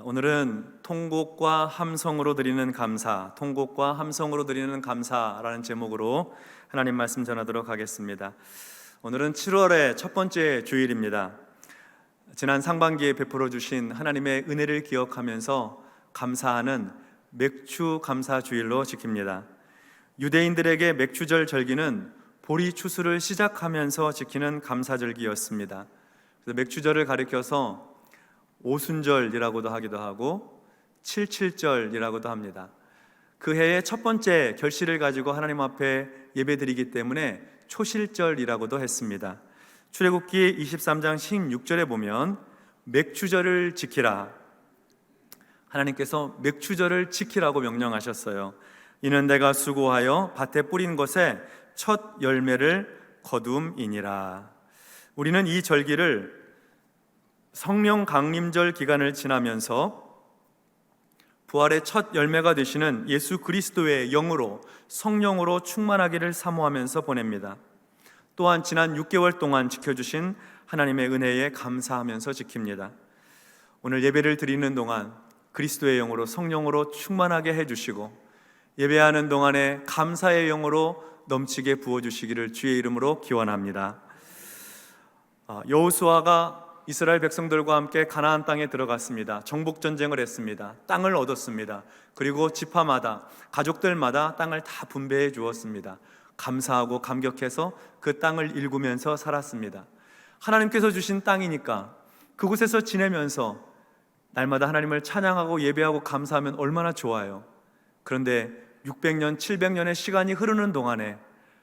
오늘은 통곡과 함성으로 드리는 감사, 통곡과 함성으로 드리는 감사라는 제목으로 하나님 말씀 전하도록 하겠습니다. 오늘은 7월의 첫 번째 주일입니다. 지난 상반기에 베풀어 주신 하나님의 은혜를 기억하면서 감사하는 맥추 감사 주일로 지킵니다. 유대인들에게 맥추절 절기는 보리 추수를 시작하면서 지키는 감사절기였습니다. 그래서 맥추절을 가리켜서 오순절이라고도 하기도 하고 칠칠절이라고도 합니다. 그 해의 첫 번째 결실을 가지고 하나님 앞에 예배드리기 때문에 초실절이라고도 했습니다. 출애굽기 23장 16절에 보면 맥추절을 지키라, 하나님께서 맥추절을 지키라고 명령하셨어요. 이는 내가 수고하여 밭에 뿌린 것에 첫 열매를 거둠이니라. 우리는 이 절기를 성령 강림절 기간을 지나면서 부활의 첫 열매가 되시는 예수 그리스도의 영으로, 성령으로 충만하기를 사모하면서 보냅니다. 또한 지난 6개월 동안 지켜주신 하나님의 은혜에 감사하면서 지킵니다. 오늘 예배를 드리는 동안 그리스도의 영으로, 성령으로 충만하게 해주시고 예배하는 동안에 감사의 영으로 넘치게 부어주시기를 주의 이름으로 기원합니다. 여호수아가 이스라엘 백성들과 함께 가나안 땅에 들어갔습니다. 정복 전쟁을 했습니다. 땅을 얻었습니다. 그리고 지파마다, 가족들마다 땅을 다 분배해 주었습니다. 감사하고 감격해서 그 땅을 일구면서 살았습니다. 하나님께서 주신 땅이니까 그곳에서 지내면서 날마다 하나님을 찬양하고 예배하고 감사하면 얼마나 좋아요. 그런데 600년, 700년의 시간이 흐르는 동안에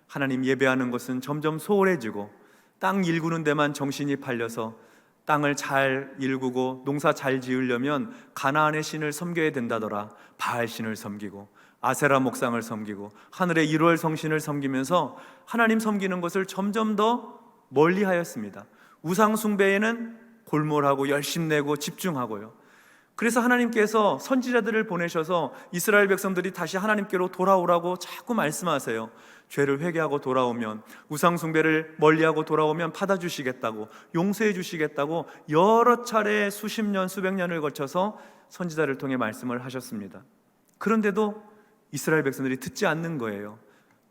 하나님 예배하는 것은 점점 소홀해지고 땅 일구는 데만 정신이 팔려서 땅을 잘 일구고 농사 잘 지으려면 가나안의 신을 섬겨야 된다더라. 바알 신을 섬기고 아세라 목상을 섬기고 하늘의 1월 성신을 섬기면서 하나님 섬기는 것을 점점 더 멀리하였습니다. 우상 숭배에는 골몰하고 열심내고 집중하고요. 그래서 하나님께서 선지자들을 보내셔서 이스라엘 백성들이 다시 하나님께로 돌아오라고 자꾸 말씀하세요. 죄를 회개하고 돌아오면, 우상 숭배를 멀리하고 돌아오면 받아주시겠다고, 용서해 주시겠다고 여러 차례 수십 년, 수백 년을 거쳐서 선지자를 통해 말씀을 하셨습니다. 그런데도 이스라엘 백성들이 듣지 않는 거예요.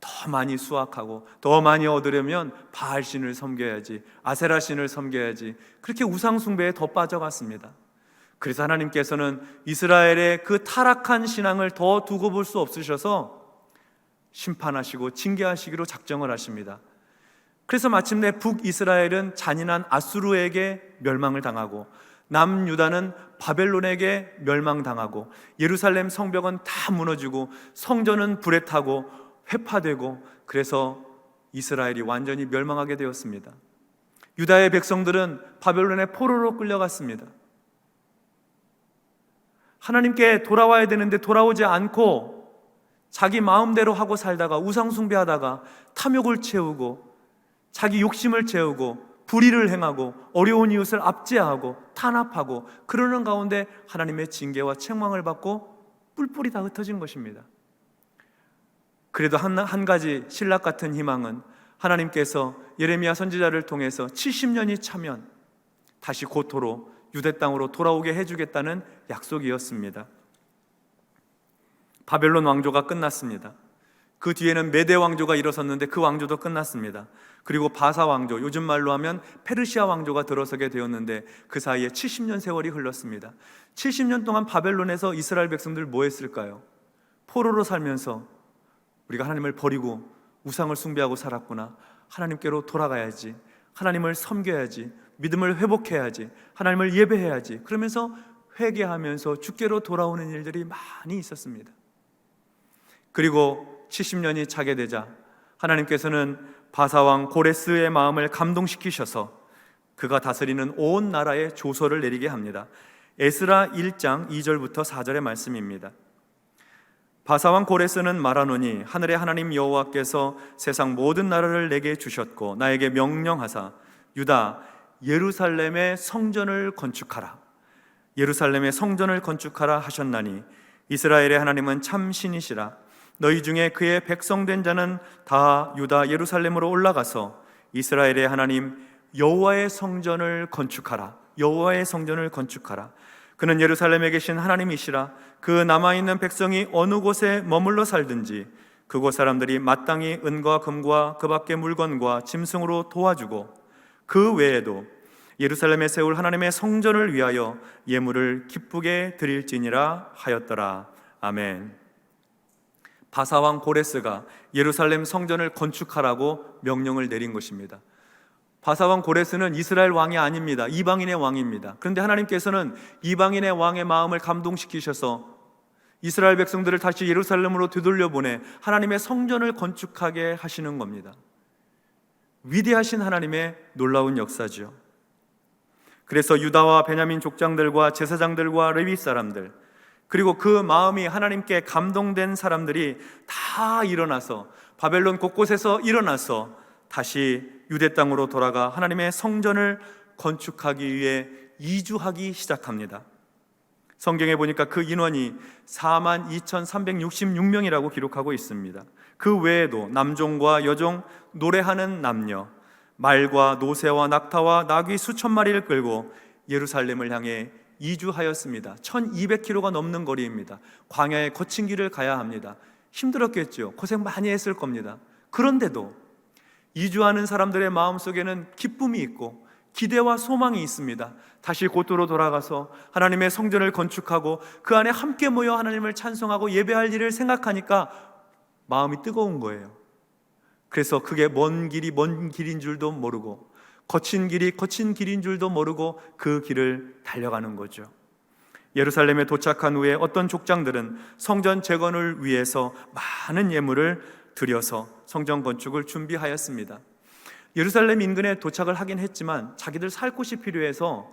더 많이 수확하고 더 많이 얻으려면 바알 신을 섬겨야지, 아세라 신을 섬겨야지, 그렇게 우상 숭배에 더 빠져갔습니다. 그래서 하나님께서는 이스라엘의 그 타락한 신앙을 더 두고 볼 수 없으셔서 심판하시고 징계하시기로 작정을 하십니다. 그래서 마침내 북이스라엘은 잔인한 아수르에게 멸망을 당하고 남유다는 바벨론에게 멸망당하고 예루살렘 성벽은 다 무너지고 성전은 불에 타고 회파되고, 그래서 이스라엘이 완전히 멸망하게 되었습니다. 유다의 백성들은 바벨론의 포로로 끌려갔습니다. 하나님께 돌아와야 되는데 돌아오지 않고 자기 마음대로 하고 살다가 우상 숭배하다가 탐욕을 채우고 자기 욕심을 채우고 불의를 행하고 어려운 이웃을 압제하고 탄압하고 그러는 가운데 하나님의 징계와 책망을 받고 뿔뿔이 다 흩어진 것입니다. 그래도 한 가지 신락 같은 희망은 하나님께서 예레미야 선지자를 통해서 70년이 차면 다시 고토로 유대 땅으로 돌아오게 해주겠다는 약속이었습니다. 바벨론 왕조가 끝났습니다. 그 뒤에는 메대 왕조가 일어섰는데 그 왕조도 끝났습니다. 그리고 바사 왕조, 요즘 말로 하면 페르시아 왕조가 들어서게 되었는데 그 사이에 70년 세월이 흘렀습니다. 70년 동안 바벨론에서 이스라엘 백성들 뭐 했을까요? 포로로 살면서 우리가 하나님을 버리고 우상을 숭배하고 살았구나, 하나님께로 돌아가야지, 하나님을 섬겨야지, 믿음을 회복해야지, 하나님을 예배해야지, 그러면서 회개하면서 주께로 돌아오는 일들이 많이 있었습니다. 그리고 70년이 차게 되자 하나님께서는 바사왕 고레스의 마음을 감동시키셔서 그가 다스리는 온 나라에 조서를 내리게 합니다. 에스라 1장 2절부터 4절의 말씀입니다. 바사왕 고레스는 말하노니 하늘의 하나님 여호와께서 세상 모든 나라를 내게 주셨고 나에게 명령하사 유다 예루살렘의 성전을 건축하라, 예루살렘의 성전을 건축하라 하셨나니 이스라엘의 하나님은 참 신이시라. 너희 중에 그의 백성된 자는 다 유다 예루살렘으로 올라가서 이스라엘의 하나님 여호와의 성전을 건축하라, 여호와의 성전을 건축하라. 그는 예루살렘에 계신 하나님이시라. 그 남아있는 백성이 어느 곳에 머물러 살든지 그곳 사람들이 마땅히 은과 금과 그 밖의 물건과 짐승으로 도와주고 그 외에도 예루살렘에 세울 하나님의 성전을 위하여 예물을 기쁘게 드릴지니라 하였더라. 아멘. 바사왕 고레스가 예루살렘 성전을 건축하라고 명령을 내린 것입니다. 바사왕 고레스는 이스라엘 왕이 아닙니다. 이방인의 왕입니다. 그런데 하나님께서는 이방인의 왕의 마음을 감동시키셔서 이스라엘 백성들을 다시 예루살렘으로 되돌려 보내 하나님의 성전을 건축하게 하시는 겁니다. 위대하신 하나님의 놀라운 역사죠. 그래서 유다와 베냐민 족장들과 제사장들과 레위 사람들, 그리고 그 마음이 하나님께 감동된 사람들이 다 일어나서 바벨론 곳곳에서 일어나서 다시 유대 땅으로 돌아가 하나님의 성전을 건축하기 위해 이주하기 시작합니다. 성경에 보니까 그 인원이 42,366명이라고 기록하고 있습니다. 그 외에도 남종과 여종, 노래하는 남녀, 말과 노새와 낙타와 나귀 수천 마리를 끌고 예루살렘을 향해 이주하였습니다. 1200km가 넘는 거리입니다. 광야의 거친 길을 가야 합니다. 힘들었겠죠. 고생 많이 했을 겁니다. 그런데도 이주하는 사람들의 마음속에는 기쁨이 있고 기대와 소망이 있습니다. 다시 고토로 돌아가서 하나님의 성전을 건축하고 그 안에 함께 모여 하나님을 찬송하고 예배할 일을 생각하니까 마음이 뜨거운 거예요. 그래서 그게 먼 길인 줄도 모르고 거친 길인 줄도 모르고 그 길을 달려가는 거죠. 예루살렘에 도착한 후에 어떤 족장들은 성전 재건을 위해서 많은 예물을 드려서 성전 건축을 준비하였습니다. 예루살렘 인근에 도착을 하긴 했지만 자기들 살 곳이 필요해서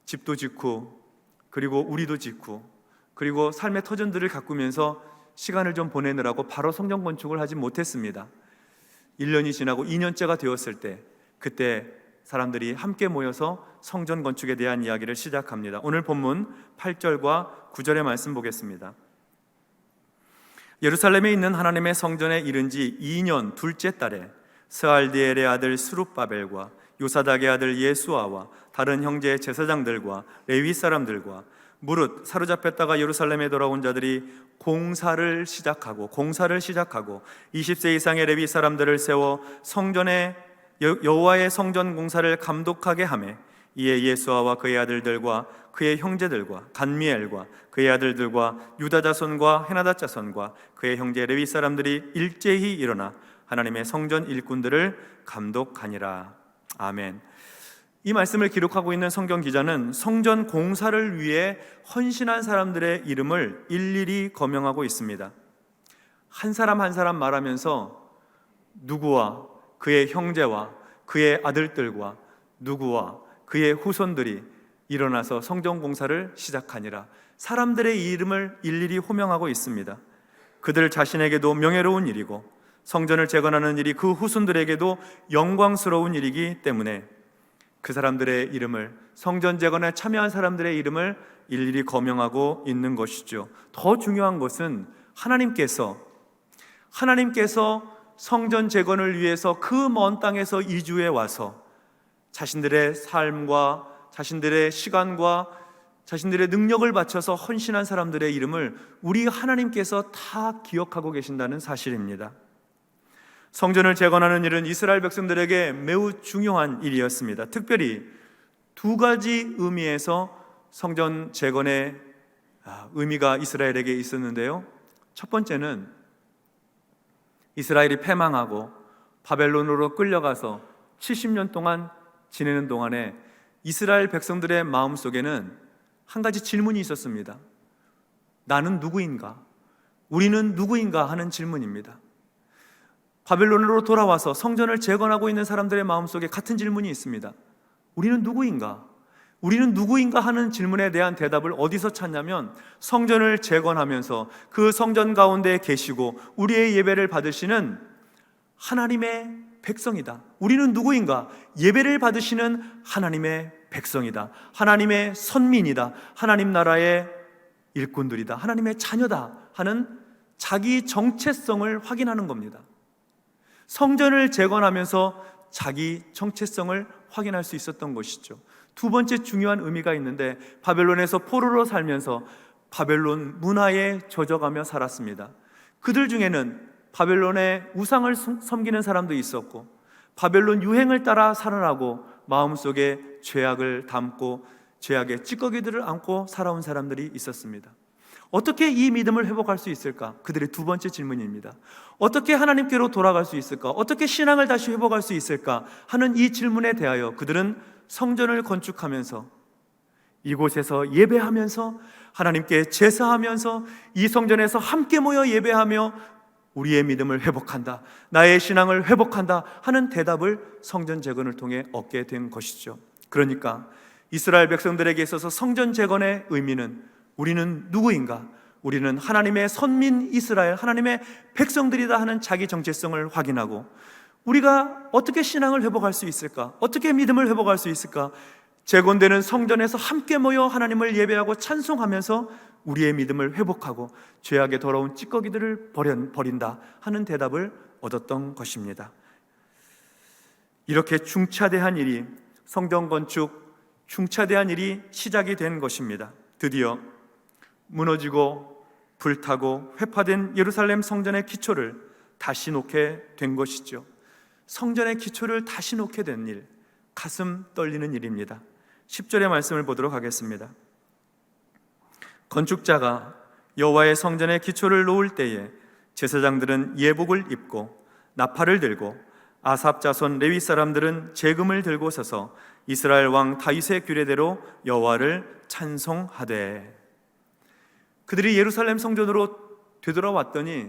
집도 짓고 그리고 우리도 짓고 그리고 삶의 터전들을 가꾸면서 시간을 좀 보내느라고 바로 성전 건축을 하지 못했습니다. 1년이 지나고 2년째가 되었을 때 그때 사람들이 함께 모여서 성전 건축에 대한 이야기를 시작합니다. 오늘 본문 8절과 9절의 말씀 보겠습니다. 예루살렘에 있는 하나님의 성전에 이른 지 2년 둘째 달에 스알디엘의 아들 스룹바벨과 요사닥의 아들 예수아와 다른 형제 제사장들과 레위 사람들과 무릇 사로잡혔다가 예루살렘에 돌아온 자들이 공사를 시작하고 20세 이상의 레위 사람들을 세워 성전의 여호와의 성전 공사를 감독하게 하매 이에 예수아와 그의 아들들과 그의 형제들과 간미엘과 그의 아들들과 유다 자손과 헤나다 자손과 그의 형제 레위 사람들이 일제히 일어나 하나님의 성전 일꾼들을 감독하니라. 아멘. 이 말씀을 기록하고 있는 성경 기자는 성전 공사를 위해 헌신한 사람들의 이름을 일일이 거명하고 있습니다. 한 사람 한 사람 말하면서 누구와 그의 형제와 그의 아들들과 누구와 그의 후손들이 일어나서 성전 공사를 시작하니라. 사람들의 이름을 일일이 호명하고 있습니다. 그들 자신에게도 명예로운 일이고 성전을 재건하는 일이 그 후손들에게도 영광스러운 일이기 때문에 그 사람들의 이름을, 성전 재건에 참여한 사람들의 이름을 일일이 거명하고 있는 것이죠. 더 중요한 것은 하나님께서 성전 재건을 위해서 그 먼 땅에서 이주해 와서 자신들의 삶과 자신들의 시간과 자신들의 능력을 바쳐서 헌신한 사람들의 이름을 우리 하나님께서 다 기억하고 계신다는 사실입니다. 성전을 재건하는 일은 이스라엘 백성들에게 매우 중요한 일이었습니다. 특별히 두 가지 의미에서 성전 재건의 의미가 이스라엘에게 있었는데요. 첫 번째는 이스라엘이 패망하고 바벨론으로 끌려가서 70년 동안 지내는 동안에 이스라엘 백성들의 마음속에는 한 가지 질문이 있었습니다. 나는 누구인가? 우리는 누구인가? 하는 질문입니다. 바벨론으로 돌아와서 성전을 재건하고 있는 사람들의 마음속에 같은 질문이 있습니다. 우리는 누구인가? 우리는 누구인가 하는 질문에 대한 대답을 어디서 찾냐면 성전을 재건하면서 그 성전 가운데 계시고 우리의 예배를 받으시는 하나님의 백성이다. 우리는 누구인가? 예배를 받으시는 하나님의 백성이다. 하나님의 선민이다. 하나님 나라의 일꾼들이다. 하나님의 자녀다 하는 자기 정체성을 확인하는 겁니다. 성전을 재건하면서 자기 정체성을 확인할 수 있었던 것이죠. 두 번째 중요한 의미가 있는데, 바벨론에서 포로로 살면서 바벨론 문화에 젖어가며 살았습니다. 그들 중에는 바벨론의 우상을 섬기는 사람도 있었고, 바벨론 유행을 따라 살아나고 마음속에 죄악을 담고 죄악의 찌꺼기들을 안고 살아온 사람들이 있었습니다. 어떻게 이 믿음을 회복할 수 있을까? 그들의 두 번째 질문입니다. 어떻게 하나님께로 돌아갈 수 있을까? 어떻게 신앙을 다시 회복할 수 있을까? 하는 이 질문에 대하여 그들은 성전을 건축하면서, 이곳에서 예배하면서, 하나님께 제사하면서, 이 성전에서 함께 모여 예배하며 우리의 믿음을 회복한다, 나의 신앙을 회복한다 하는 대답을 성전 재건을 통해 얻게 된 것이죠. 그러니까 이스라엘 백성들에게 있어서 성전 재건의 의미는, 우리는 누구인가? 우리는 하나님의 선민 이스라엘, 하나님의 백성들이다 하는 자기 정체성을 확인하고, 우리가 어떻게 신앙을 회복할 수 있을까? 어떻게 믿음을 회복할 수 있을까? 재건되는 성전에서 함께 모여 하나님을 예배하고 찬송하면서 우리의 믿음을 회복하고 죄악의 더러운 찌꺼기들을 버린다 하는 대답을 얻었던 것입니다. 이렇게 중차대한 일이, 성전 건축 중차대한 일이 시작이 된 것입니다. 드디어 무너지고 불타고 회파된 예루살렘 성전의 기초를 다시 놓게 된 것이죠. 성전의 기초를 다시 놓게 된 일, 가슴 떨리는 일입니다. 10절의 말씀을 보도록 하겠습니다. 건축자가 여호와의 성전의 기초를 놓을 때에 제사장들은 예복을 입고 나팔을 들고, 아삽 자손 레위 사람들은 제금을 들고 서서 이스라엘 왕 다윗의 규례대로 여호와를 찬송하되. 그들이 예루살렘 성전으로 되돌아왔더니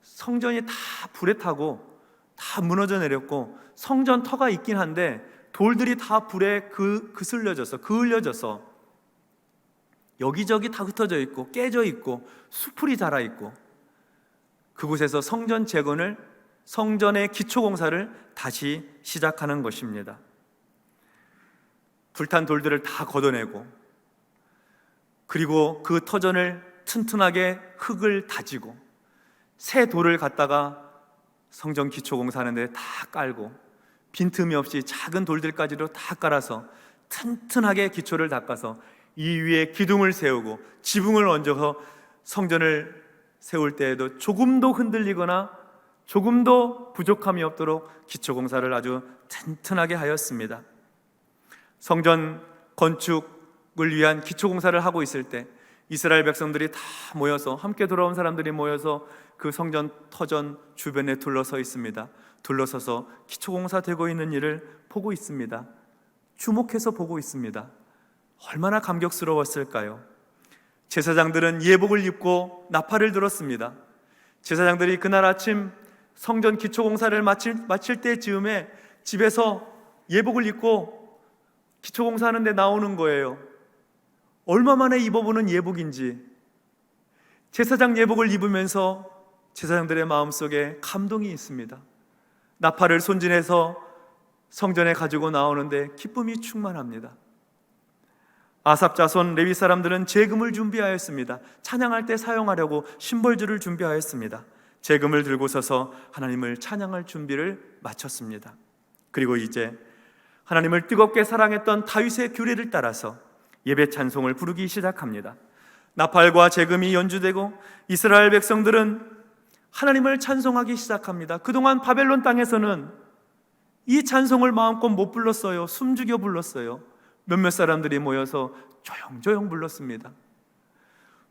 성전이 다 불에 타고 다 무너져 내렸고, 성전 터가 있긴 한데 돌들이 다 불에 그을려져서 여기저기 다 흩어져 있고 깨져 있고 수풀이 자라 있고, 그곳에서 성전 재건을, 성전의 기초 공사를 다시 시작하는 것입니다. 불탄 돌들을 다 걷어내고, 그리고 그 터전을 튼튼하게 흙을 다지고 새 돌을 갖다가 성전 기초 공사하는데 다 깔고, 빈틈이 없이 작은 돌들까지도 다 깔아서 튼튼하게 기초를 닦아서 이 위에 기둥을 세우고 지붕을 얹어서 성전을 세울 때에도 조금도 흔들리거나 조금도 부족함이 없도록 기초 공사를 아주 튼튼하게 하였습니다. 성전 건축을 위한 기초 공사를 하고 있을 때 이스라엘 백성들이 다 모여서, 함께 돌아온 사람들이 모여서 그 성전 터전 주변에 둘러서 있습니다. 둘러서서 기초 공사되고 있는 일을 보고 있습니다. 주목해서 보고 있습니다. 얼마나 감격스러웠을까요? 제사장들은 예복을 입고 나팔을 들었습니다. 제사장들이 그날 아침 성전 기초 공사를 마칠 때 즈음에 집에서 예복을 입고 기초 공사하는데 나오는 거예요. 얼마 만에 입어보는 예복인지, 제사장 예복을 입으면서 제사장들의 마음속에 감동이 있습니다. 나팔을 손진해서 성전에 가지고 나오는데 기쁨이 충만합니다. 아삽 자손 레위 사람들은 제금을 준비하였습니다. 찬양할 때 사용하려고 심벌주를 준비하였습니다. 제금을 들고 서서 하나님을 찬양할 준비를 마쳤습니다. 그리고 이제 하나님을 뜨겁게 사랑했던 다윗의 규례를 따라서 예배 찬송을 부르기 시작합니다. 나팔과 제금이 연주되고 이스라엘 백성들은 하나님을 찬송하기 시작합니다. 그동안 바벨론 땅에서는 이 찬송을 마음껏 못 불렀어요. 숨죽여 불렀어요. 몇몇 사람들이 모여서 조용조용 불렀습니다.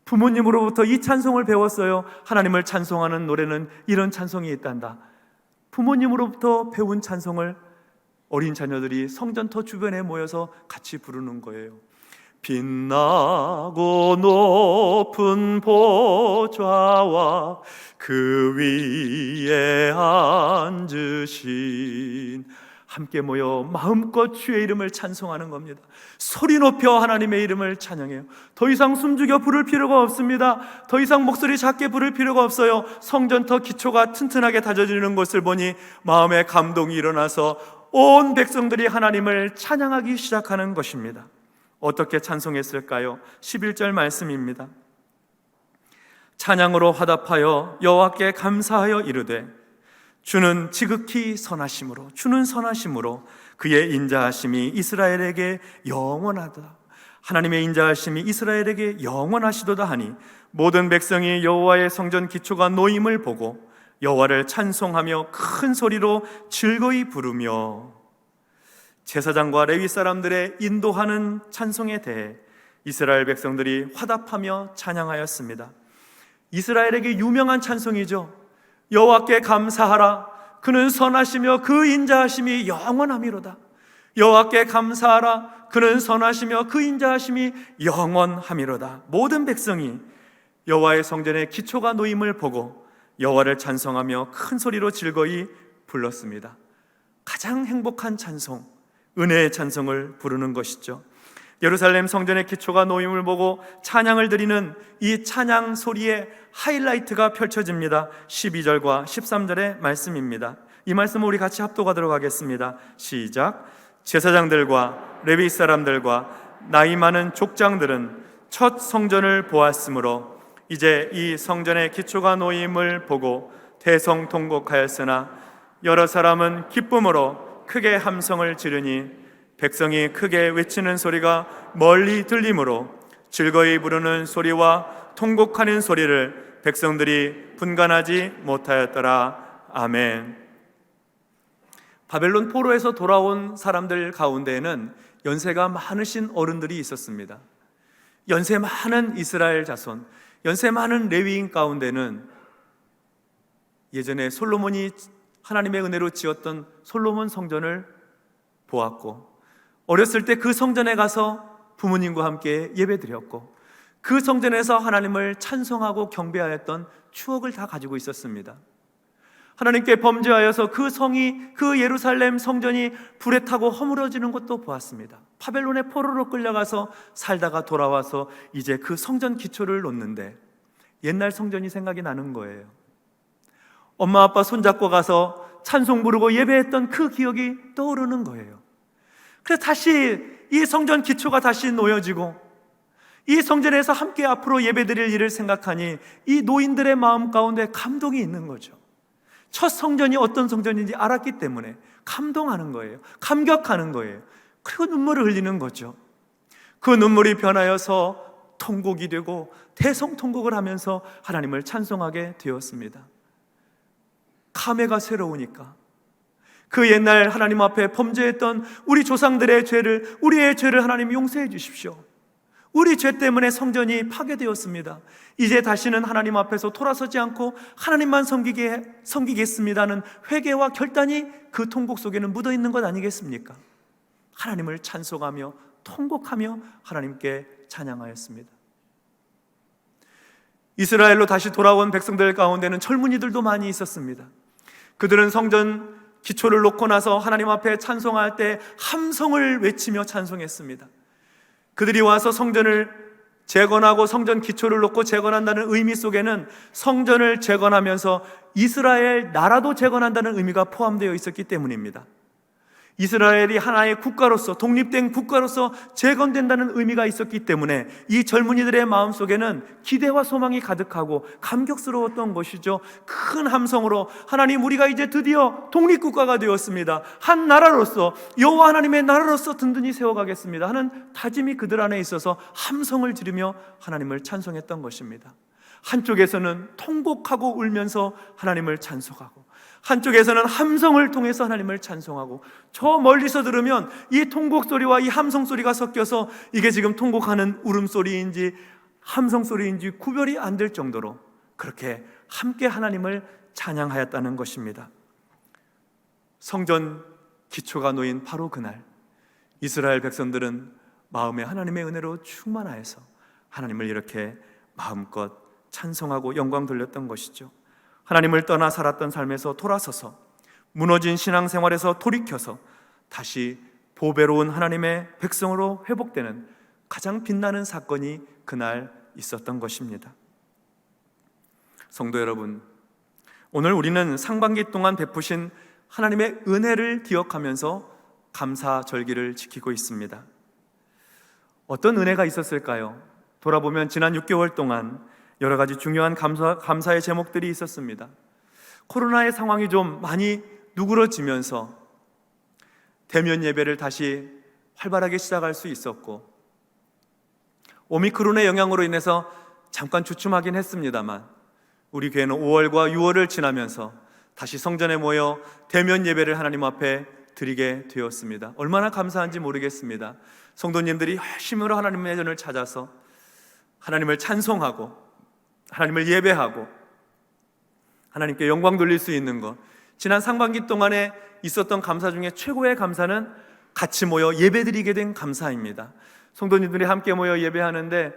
부모님으로부터 이 찬송을 배웠어요. 하나님을 찬송하는 노래는 이런 찬송이 있단다. 부모님으로부터 배운 찬송을 어린 자녀들이 성전터 주변에 모여서 같이 부르는 거예요. 빛나고 높은 보좌와 그 위에 앉으신, 함께 모여 마음껏 주의 이름을 찬송하는 겁니다. 소리 높여 하나님의 이름을 찬양해요. 더 이상 숨죽여 부를 필요가 없습니다. 더 이상 목소리 작게 부를 필요가 없어요. 성전터 기초가 튼튼하게 다져지는 것을 보니 마음에 감동이 일어나서 온 백성들이 하나님을 찬양하기 시작하는 것입니다. 어떻게 찬송했을까요? 11절 말씀입니다. 찬양으로 화답하여 여호와께 감사하여 이르되 주는 지극히 선하심으로, 주는 선하심으로 그의 인자하심이 이스라엘에게 영원하다. 하나님의 인자하심이 이스라엘에게 영원하시도다 하니 모든 백성이 여호와의 성전 기초가 놓임을 보고 여호와를 찬송하며 큰 소리로 즐거이 부르며. 제사장과 레위 사람들의 인도하는 찬송에 대해 이스라엘 백성들이 화답하며 찬양하였습니다. 이스라엘에게 유명한 찬송이죠. 여호와께 감사하라. 그는 선하시며 그 인자하심이 영원함이로다. 여호와께 감사하라. 그는 선하시며 그 인자하심이 영원함이로다. 모든 백성이 여호와의 성전의 기초가 놓임을 보고 여호와를 찬송하며 큰 소리로 즐거이 불렀습니다. 가장 행복한 찬송, 은혜의 찬송을 부르는 것이죠. 예루살렘 성전의 기초가 놓임을 보고 찬양을 드리는 이 찬양 소리의 하이라이트가 펼쳐집니다. 12절과 13절의 말씀입니다. 이 말씀을 우리 같이 합독하도록 하겠습니다. 시작. 제사장들과 레위 사람들과 나이 많은 족장들은 첫 성전을 보았으므로 이제 이 성전의 기초가 놓임을 보고 대성통곡하였으나 여러 사람은 기쁨으로 크게 함성을 지르니 백성이 크게 외치는 소리가 멀리 들리므로 즐거이 부르는 소리와 통곡하는 소리를 백성들이 분간하지 못하였더라. 아멘. 바벨론 포로에서 돌아온 사람들 가운데에는 연세가 많으신 어른들이 있었습니다. 연세 많은 이스라엘 자손, 연세 많은 레위인 가운데는 예전에 솔로몬이 하나님의 은혜로 지었던 솔로몬 성전을 보았고, 어렸을 때 그 성전에 가서 부모님과 함께 예배드렸고, 그 성전에서 하나님을 찬송하고 경배하였던 추억을 다 가지고 있었습니다. 하나님께 범죄하여서 그 성이, 그 예루살렘 성전이 불에 타고 허물어지는 것도 보았습니다. 바벨론의 포로로 끌려가서 살다가 돌아와서 이제 그 성전 기초를 놓는데 옛날 성전이 생각이 나는 거예요. 엄마 아빠 손잡고 가서 찬송 부르고 예배했던 그 기억이 떠오르는 거예요. 그래서 다시 이 성전 기초가 다시 놓여지고 이 성전에서 함께 앞으로 예배드릴 일을 생각하니 이 노인들의 마음 가운데 감동이 있는 거죠. 첫 성전이 어떤 성전인지 알았기 때문에 감동하는 거예요. 감격하는 거예요. 그리고 눈물을 흘리는 거죠. 그 눈물이 변하여서 통곡이 되고 대성통곡을 하면서 하나님을 찬송하게 되었습니다. 감회가 새로우니까 그 옛날 하나님 앞에 범죄했던 우리 조상들의 죄를, 우리의 죄를 하나님 용서해 주십시오. 우리 죄 때문에 성전이 파괴되었습니다. 이제 다시는 하나님 앞에서 돌아서지 않고 하나님만 섬기겠습니다는 회개와 결단이 그 통곡 속에는 묻어 있는 것 아니겠습니까? 하나님을 찬송하며 통곡하며 하나님께 찬양하였습니다. 이스라엘로 다시 돌아온 백성들 가운데는 젊은이들도 많이 있었습니다. 그들은 성전 기초를 놓고 나서 하나님 앞에 찬송할 때 함성을 외치며 찬송했습니다. 그들이 와서 성전을 재건하고 성전 기초를 놓고 재건한다는 의미 속에는 성전을 재건하면서 이스라엘 나라도 재건한다는 의미가 포함되어 있었기 때문입니다. 이스라엘이 하나의 국가로서, 독립된 국가로서 재건된다는 의미가 있었기 때문에 이 젊은이들의 마음속에는 기대와 소망이 가득하고 감격스러웠던 것이죠. 큰 함성으로 하나님, 우리가 이제 드디어 독립국가가 되었습니다. 한 나라로서, 여호와 하나님의 나라로서 든든히 세워가겠습니다 하는 다짐이 그들 안에 있어서 함성을 지르며 하나님을 찬송했던 것입니다. 한쪽에서는 통곡하고 울면서 하나님을 찬송하고, 한쪽에서는 함성을 통해서 하나님을 찬송하고, 저 멀리서 들으면 이 통곡 소리와 이 함성 소리가 섞여서 이게 지금 통곡하는 울음소리인지 함성소리인지 구별이 안 될 정도로 그렇게 함께 하나님을 찬양하였다는 것입니다. 성전 기초가 놓인 바로 그날 이스라엘 백성들은 마음에 하나님의 은혜로 충만하여서 하나님을 이렇게 마음껏 찬송하고 영광 돌렸던 것이죠. 하나님을 떠나 살았던 삶에서 돌아서서 무너진 신앙생활에서 돌이켜서 다시 보배로운 하나님의 백성으로 회복되는 가장 빛나는 사건이 그날 있었던 것입니다. 성도 여러분, 오늘 우리는 상반기 동안 베푸신 하나님의 은혜를 기억하면서 감사절기를 지키고 있습니다. 어떤 은혜가 있었을까요? 돌아보면 지난 6개월 동안 여러 가지 중요한 감사의 제목들이 있었습니다. 코로나의 상황이 좀 많이 누그러지면서 대면 예배를 다시 활발하게 시작할 수 있었고, 오미크론의 영향으로 인해서 잠깐 주춤하긴 했습니다만 우리 교회는 5월과 6월을 지나면서 다시 성전에 모여 대면 예배를 하나님 앞에 드리게 되었습니다. 얼마나 감사한지 모르겠습니다. 성도님들이 열심으로 하나님의 전을 찾아서 하나님을 찬송하고 하나님을 예배하고 하나님께 영광 돌릴 수 있는 것, 지난 상반기 동안에 있었던 감사 중에 최고의 감사는 같이 모여 예배드리게 된 감사입니다. 성도님들이 함께 모여 예배하는데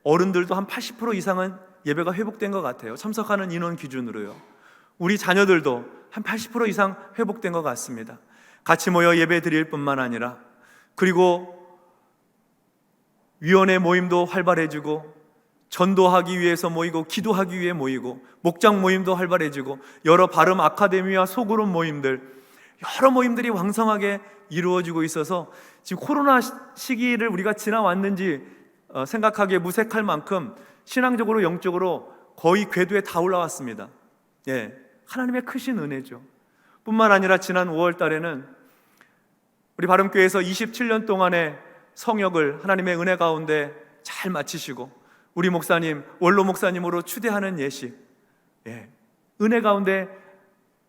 어른들도 한 80% 이상은 예배가 회복된 것 같아요. 참석하는 인원 기준으로요. 우리 자녀들도 한 80% 이상 회복된 것 같습니다. 같이 모여 예배 드릴 뿐만 아니라, 그리고 위원회 모임도 활발해지고, 전도하기 위해서 모이고 기도하기 위해 모이고, 목장 모임도 활발해지고, 여러 발음 아카데미와 소그룹 모임들, 여러 모임들이 왕성하게 이루어지고 있어서 지금 코로나 시기를 우리가 지나왔는지 생각하기에 무색할 만큼 신앙적으로 영적으로 거의 궤도에 다 올라왔습니다. 하나님의 크신 은혜죠. 뿐만 아니라 지난 5월 달에는 우리 바름교회에서 27년 동안의 성역을 하나님의 은혜 가운데 잘 마치시고 우리 목사님, 원로 목사님으로 추대하는 예식, 은혜 가운데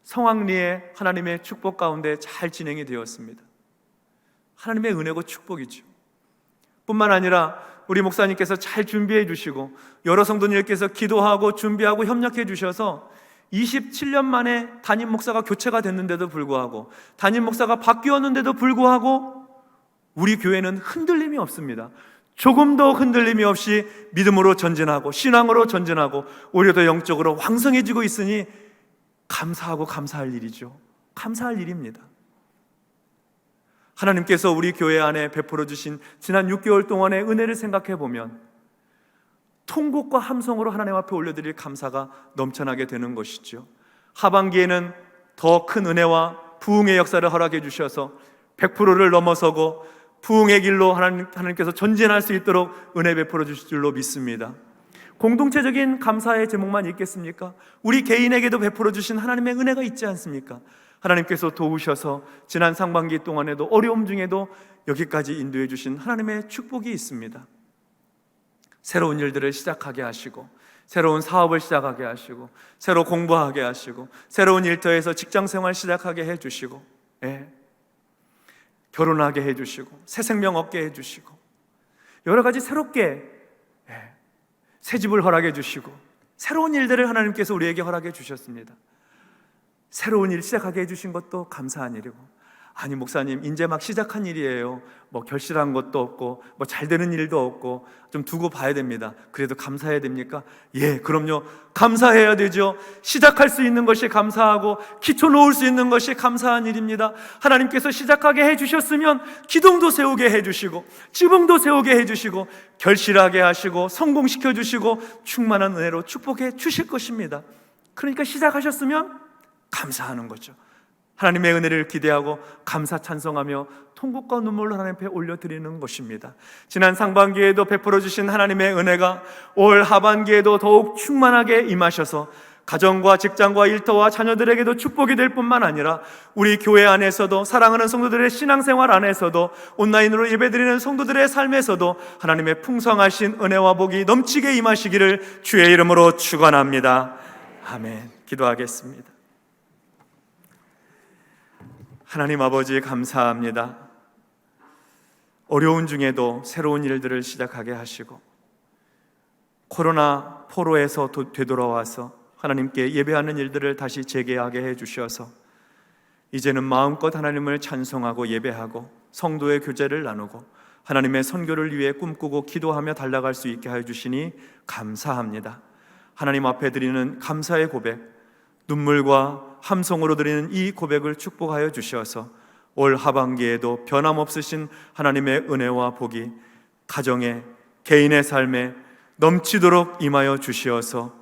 성황리에 하나님의 축복 가운데 잘 진행이 되었습니다. 하나님의 은혜고 축복이죠. 뿐만 아니라 우리 목사님께서 잘 준비해 주시고 여러 성도님께서 기도하고 준비하고 협력해 주셔서 27년 만에 담임 목사가 교체가 됐는데도 불구하고, 담임 목사가 바뀌었는데도 불구하고 우리 교회는 흔들림이 없습니다. 조금도 흔들림이 없이 믿음으로 전진하고 신앙으로 전진하고 오히려 더 영적으로 왕성해지고 있으니 감사하고 감사할 일이죠. 감사할 일입니다. 하나님께서 우리 교회 안에 베풀어 주신 지난 6개월 동안의 은혜를 생각해 보면 통곡과 함성으로 하나님 앞에 올려드릴 감사가 넘쳐나게 되는 것이죠. 하반기에는 더 큰 은혜와 부흥의 역사를 허락해 주셔서 100%를 넘어서고 부흥의 길로 하나님께서 전진할 수 있도록 은혜 베풀어 주실 줄로 믿습니다. 공동체적인 감사의 제목만 있겠습니까? 우리 개인에게도 베풀어 주신 하나님의 은혜가 있지 않습니까? 하나님께서 도우셔서 지난 상반기 동안에도 어려움 중에도 여기까지 인도해 주신 하나님의 축복이 있습니다. 새로운 일들을 시작하게 하시고, 새로운 사업을 시작하게 하시고, 새로 공부하게 하시고, 새로운 일터에서 직장생활 시작하게 해주시고, 결혼하게 해주시고, 새 생명 얻게 해주시고, 여러 가지 새롭게 새 집을 허락해 주시고, 새로운 일들을 하나님께서 우리에게 허락해 주셨습니다. 새로운 일 시작하게 해주신 것도 감사한 일이고, 아니 목사님 이제 막 시작한 일이에요, 뭐 결실한 것도 없고 뭐 잘 되는 일도 없고 좀 두고 봐야 됩니다. 그래도 감사해야 됩니까? 그럼요, 감사해야 되죠. 시작할 수 있는 것이 감사하고 기초 놓을 수 있는 것이 감사한 일입니다. 하나님께서 시작하게 해주셨으면 기둥도 세우게 해주시고 지붕도 세우게 해주시고 결실하게 하시고 성공시켜 주시고 충만한 은혜로 축복해 주실 것입니다. 그러니까 시작하셨으면 감사하는 거죠. 하나님의 은혜를 기대하고 감사 찬송하며 통곡과 눈물로 하나님 앞에 올려드리는 것입니다. 지난 상반기에도 베풀어 주신 하나님의 은혜가 올 하반기에도 더욱 충만하게 임하셔서 가정과 직장과 일터와 자녀들에게도 축복이 될 뿐만 아니라 우리 교회 안에서도, 사랑하는 성도들의 신앙생활 안에서도, 온라인으로 예배드리는 성도들의 삶에서도 하나님의 풍성하신 은혜와 복이 넘치게 임하시기를 주의 이름으로 축원합니다. 아멘. 기도하겠습니다. 하나님 아버지 감사합니다. 어려운 중에도 새로운 일들을 시작하게 하시고 코로나 포로에서 되돌아와서 하나님께 예배하는 일들을 다시 재개하게 해주셔서 이제는 마음껏 하나님을 찬송하고 예배하고 성도의 교제를 나누고 하나님의 선교를 위해 꿈꾸고 기도하며 달려갈 수 있게 해주시니 감사합니다. 하나님 앞에 드리는 감사의 고백, 눈물과 함성으로 드리는 이 고백을 축복하여 주셔서 올 하반기에도 변함없으신 하나님의 은혜와 복이 가정에, 개인의 삶에 넘치도록 임하여 주시어서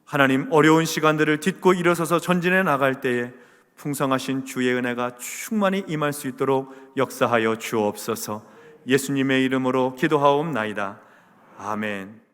하나님 어려운 시간들을 딛고 일어서서 전진해 나갈 때에 풍성하신 주의 은혜가 충만히 임할 수 있도록 역사하여 주옵소서. 예수님의 이름으로 기도하옵나이다. 아멘.